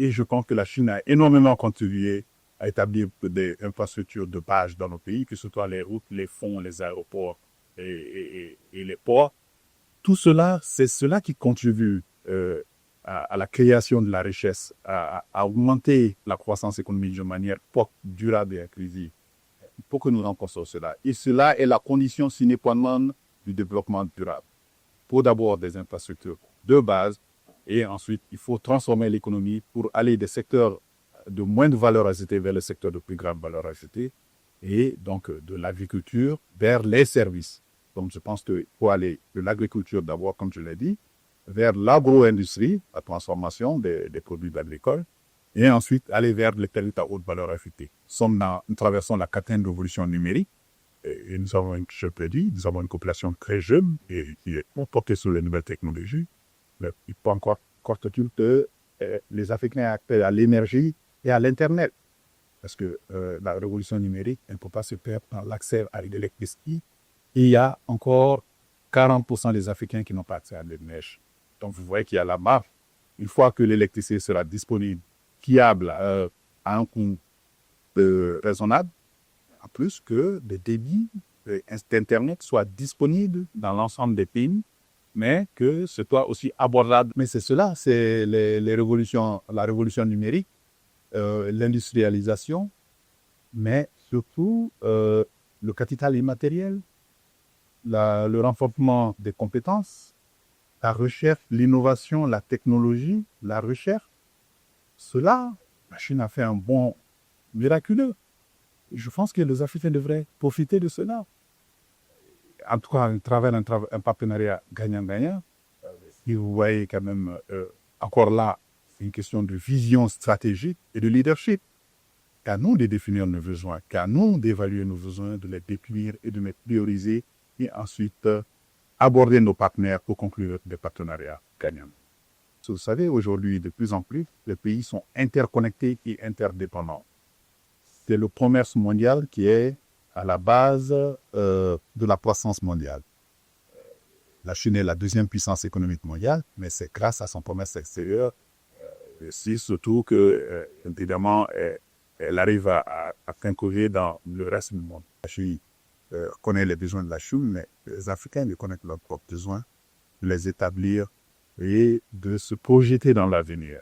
Et je pense que la Chine a énormément contribué à établir des infrastructures de base dans nos pays, que ce soit les routes, les fonds, les aéroports et les ports. Tout cela, c'est cela qui contribue à la création de la richesse, à augmenter la croissance économique de manière durable et inclusive. Il faut que nous renforcions cela. Et cela est la condition sine qua non du développement durable. Pour d'abord des infrastructures de base, et ensuite, il faut transformer l'économie pour aller des secteurs de moindre valeur ajoutée vers le secteur de plus grande valeur ajoutée, et donc de l'agriculture vers les services. Donc, je pense qu'il faut aller de l'agriculture d'abord, comme je l'ai dit, vers l'agro-industrie, la transformation des produits agricoles, et ensuite aller vers les territoires à haute valeur ajoutée. Nous traversons la quatrième révolution numérique, et nous avons, je peux dire, nous avons une population très jeune et qui est portée sur les nouvelles technologies. Mais il faut encore que les Africains aient accès à l'énergie et à l'Internet. Parce que la révolution numérique, elle ne peut pas se perdre dans l'accès à l'électricité. Et il y a encore 40% des Africains qui n'ont pas accès à l'énergie. Donc, vous voyez qu'il y a la marge. Une fois que l'électricité sera disponible, fiable, à un coût raisonnable, en plus que des débits d'Internet soient disponibles dans l'ensemble des pays, mais que ce soit aussi abordable. Mais c'est cela, c'est les révolutions, la révolution numérique, l'industrialisation, mais surtout le capital immatériel, le renforcement des compétences, la recherche, l'innovation, la technologie, la recherche. Cela, la Chine a fait un bond miraculeux. Je pense que les Africains devraient profiter de cela. En tout cas, à travers un partenariat gagnant-gagnant. Et vous voyez quand même, encore là, c'est une question de vision stratégique et de leadership. Qu'à nous de définir nos besoins, qu'à nous d'évaluer nos besoins, de les définir et de les prioriser, et ensuite aborder nos partenaires pour conclure des partenariats gagnants. Vous savez, aujourd'hui, de plus en plus, les pays sont interconnectés et interdépendants. C'est le commerce mondial qui est à la base de la croissance mondiale. La Chine est la deuxième puissance économique mondiale, mais c'est grâce à son commerce extérieur, c'est surtout que, évidemment, elle arrive à concourir dans le reste du monde. La Chine connaît les besoins de la Chine, mais les Africains ils connaissent leurs propres besoins, de les établir et de se projeter dans l'avenir.